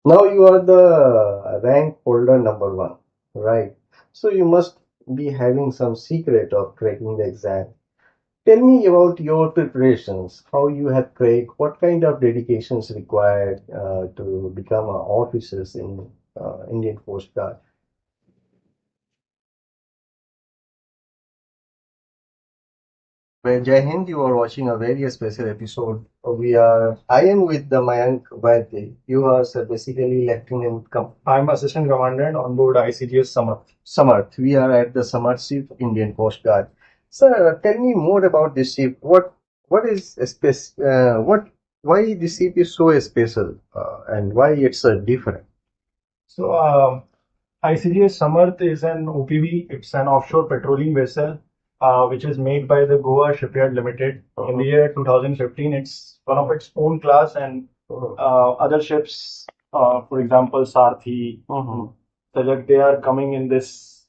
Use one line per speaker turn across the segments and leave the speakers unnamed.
Now you are the rank holder number one, right? So you must be having some secret of cracking the exam. Tell me about your preparations, how you have cracked, what kind of dedications required to become officers in Indian Coast Guard. Well, Jai Hind, you are watching a very special episode. I am with the Mayank Vaidya. You are basically Lieutenant
I'm Assistant Commandant on board ICGS Samarth.
Samarth. We are at the Samarth ship, Indian Coast Guard. Sir, tell me more about this ship. What is a why this ship is so special and why it's different?
So, ICGS Samarth is an OPV. It's an offshore petroleum vessel, which is made by the Goa Shipyard Limited. In the year 2015, it's one of its own class, and other ships, for example, Sarthi, Sajak, they are coming in this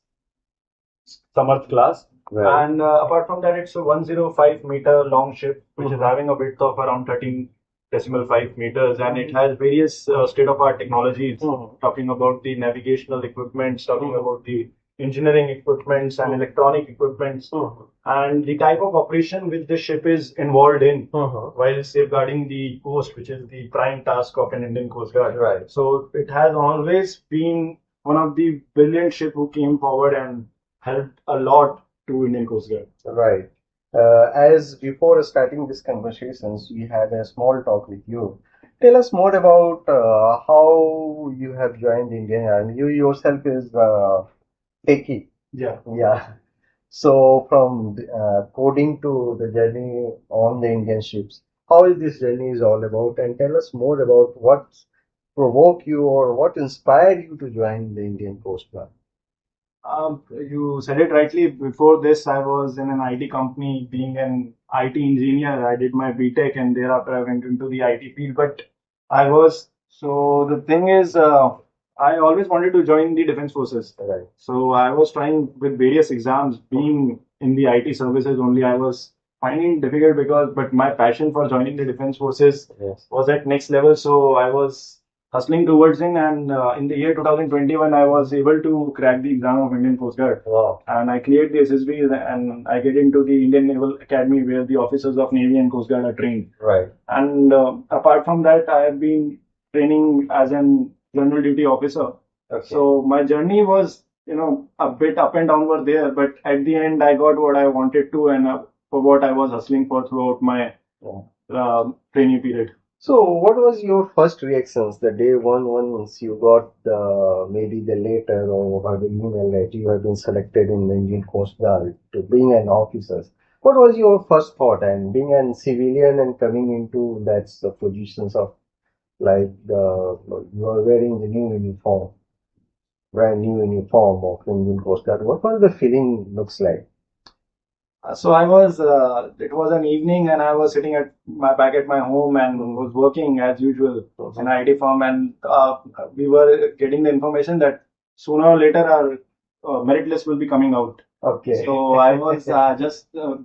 Samarth class.
Right.
And apart from that, it's a 105-meter long ship, which is having a width of around 13.5 meters, and it has various state-of-art technologies, talking about the navigational equipments, talking about the engineering equipments and electronic equipments, and the type of operation which this ship is involved in while safeguarding the coast, which is the prime task of an Indian Coast Guard.
Right.
So it has always been one of the brilliant ship who came forward and helped a lot to Indian Coast Guard.
Right. As before starting this conversations, we had a small talk with you. Tell us more about how you have joined Indian Army. You yourself is techie.
Yeah.
Yeah. So from coding to the journey on the Indian ships, how is this journey is all about? And tell us more about what provoked you or what inspired you to join the Indian Coast Guard.
You said it rightly. Before this, I was in an IT company, being an IT engineer. I did my BTech, and thereafter I went into the IT field. But the thing is, I always wanted to join the defense forces.
Right.
So I was trying with various exams. Being in the IT services only, I was finding it difficult but my passion for joining the defense forces
Yes.
was at next level. So I was hustling towards it, and in the year 2021 I was able to crack the exam of Indian Coast Guard.
Wow.
And I cleared the SSB, and I get into the Indian Naval Academy where the officers of Navy and Coast Guard are trained.
Right.
And apart from that, I have been training as an general duty officer.
Okay.
So my journey was, a bit up and down were there, but at the end I got what I wanted to, and for what I was hustling for throughout my training period.
So, what was your first reactions the day one once you got maybe the letter or the email that you have been selected in the Indian Coast Guard to being an officer? What was your first thought and being a civilian and coming into that the positions of like you are wearing the new uniform, brand new uniform of Indian Coast Guard. What was the feeling looks like?
So it was an evening, and I was sitting back at my home and was working as usual in an IT firm, and we were getting the information that sooner or later our merit list will be coming out.
Okay.
So I was just now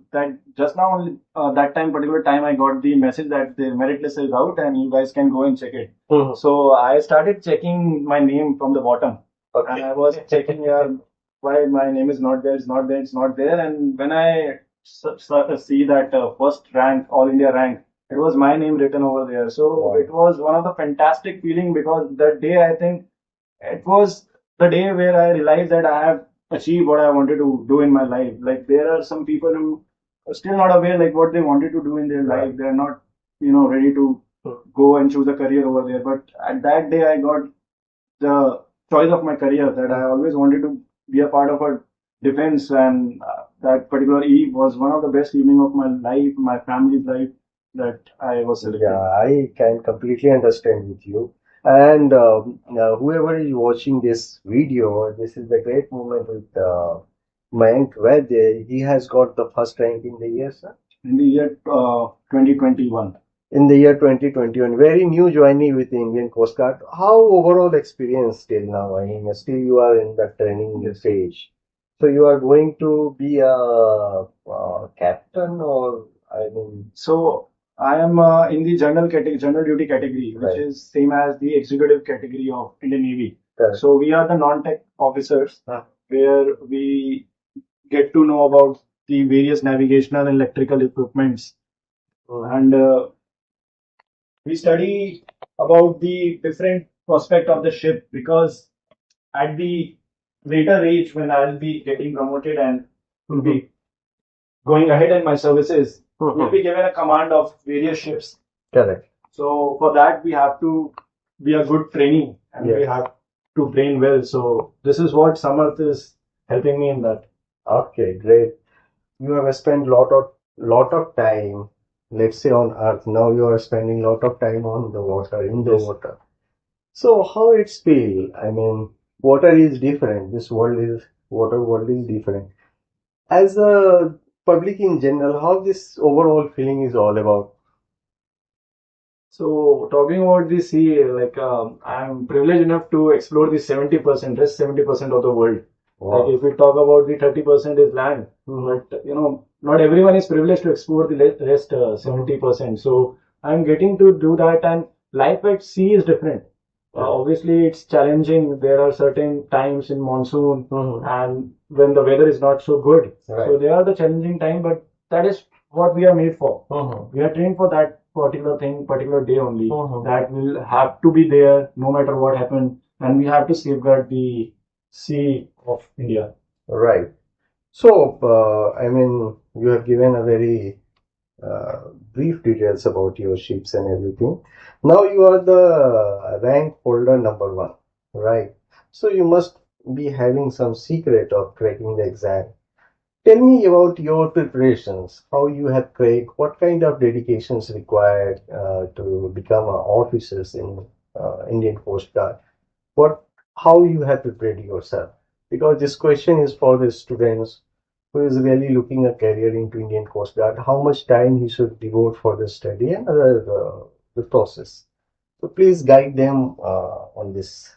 that particular time I got the message that the merit list is out and you guys can go and check it. So I started checking my name from the bottom, and I was checking why my name is not there, it's not there, it's not there. And when I see that first rank, All India rank, it was my name written over there. So
Wow.
it was one of the fantastic feeling, because that day I think it was the day where I realized that I have achieved what I wanted to do in my life. Like there are some people who are still not aware like what they wanted to do in their
Right.
life. They're not, ready to go and choose a career over there. But at that day I got the choice of my career, that I always wanted to be a part of a defense, and that particular eve was one of the best evening of my life, my family's life, that I was selected.
Yeah, I can completely understand with you. And whoever is watching this video, this is the great moment with Mayank Vaidya. He has got the first rank in the year, sir.
In the year 2021.
In the year 2021, very new journey with the Indian Coast Guard. How overall experience till now? I mean, still you are in the training stage. So you are going to be a captain or I mean,
So I am in the general duty category, which
Right.
is same as the executive category of Indian Navy.
Correct.
So we are the non-tech officers, where we get to know about the various navigational and electrical equipments, and we study about the different prospect of the ship, because at the later age when I'll be getting promoted and will be going ahead in my services, we'll be given a command of various ships.
Correct.
So for that we have to be a good trainee, and we
Yes.
have to train well. So this is what Samarth is helping me in that.
Okay, great. You have spent lot of time, let's say on Earth. Now you are spending lot of time on the water, in the
Yes.
water. So how it's feel? I mean, water is different. This world is water world is different. As a public in general, how this overall feeling is all about?
So talking about the sea, like I'm privileged enough to explore the 70%, rest 70% of the world. Like
Wow.
if we talk about the 30% is land, but not everyone is privileged to explore the rest 70%. So I'm getting to do that, and life at sea is different. Obviously, it's challenging. There are certain times in monsoon and when the weather is not so good.
Right.
So they are the challenging time, but that is what we are made for. We are trained for that particular thing, particular day only. That will have to be there no matter what happens, and we have to safeguard the sea of India.
Right. So, I mean, you have given a very brief details about your ships and everything. Now you are the rank holder number one, right? So you must be having some secret of cracking the exam. Tell me about your preparations, how you have cracked, what kind of dedications required to become officers in Indian Coast Guard. What, how you have prepared yourself? Because this question is for the students who is really looking a career into Indian Coast Guard, how much time he should devote for the study and the process. So please guide them on this.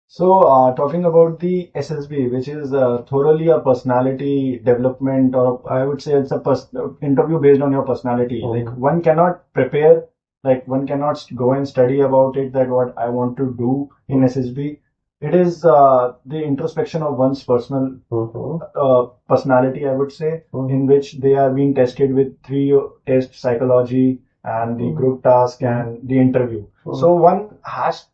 So, talking about the SSB, which is thoroughly a personality development, or I would say it's a interview based on your personality. Like one cannot prepare, like one cannot go and study about it, that what I want to do in SSB. It is the introspection of one's personal personality, I would say, in which they are being tested with three tests: psychology and the group task and the interview. So one has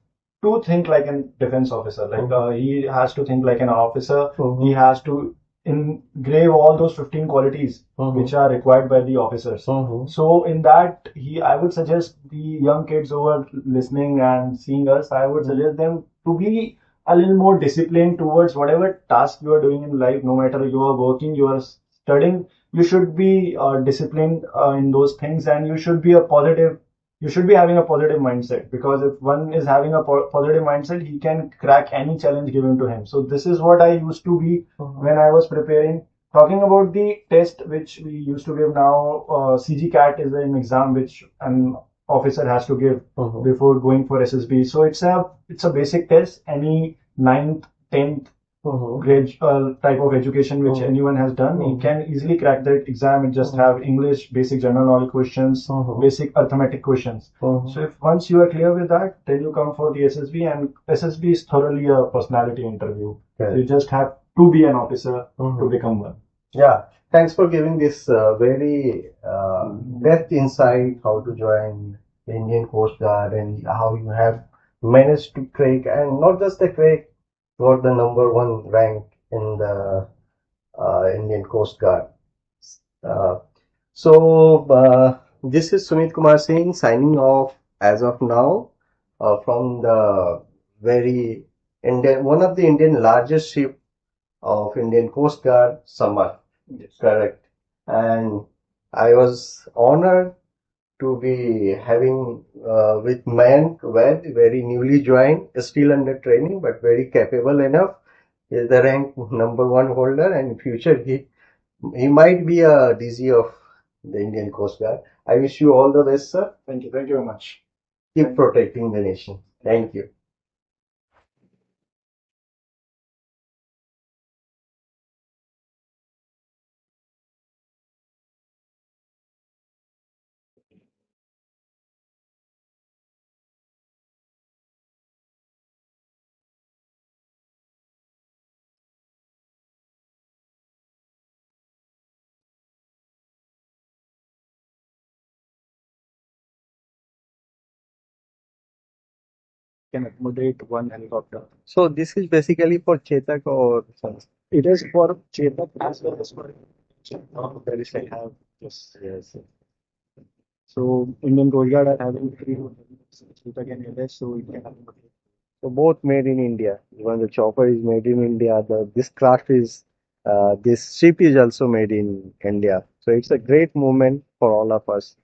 to think like a defense officer. Like he has to think like an officer. He has to engrave all those 15 qualities which are required by the officers. So in that, I would suggest the young kids who are listening and seeing us, I would suggest them to be a little more disciplined towards whatever task you are doing in life. No matter you are working, you are studying, you should be disciplined in those things, and you should be having a positive mindset, because if one is having a positive mindset, he can crack any challenge given to him. So this is what I used to be when I was preparing. Talking about the test which we used to give now, CG CAT is an exam which an officer has to give before going for SSB. So it's a basic test. Any ninth, 10th grade type of education which anyone has done, he can easily crack that exam and just have English, basic general knowledge questions, basic arithmetic questions. So if once you are clear with that, then you come for the SSB, and SSB is thoroughly a personality interview. So you just have to be an officer to become one.
Yeah, thanks for giving this very depth insight how to join the Indian Coast Guard and how you have managed to crack, and not just the crack, got the number one rank in the Indian Coast Guard. Uh, so this is Sumit Kumar Singh signing off as of now from the very Indian, one of the Indian largest ship of Indian Coast Guard, Samar. Yes. Correct. And I was honored to be having with Mayank Vaid, very newly joined, still under training, but very capable enough. Is the rank number one holder, and in future he might be a DG of the Indian Coast Guard. I wish you all the best, sir.
Thank you. Thank you very much.
Keep protecting the nation. Thank you.
can accommodate one helicopter.
So this is basically for Chetak or something.
It is for Chetak as well as for there is have this.
Yes.
So Indian Coast Guard are having three Chetak and LS, so it can accommodate.
So both made in India. Even the chopper is made in India. This craft is, this ship is also made in India. So it's a great moment for all of us.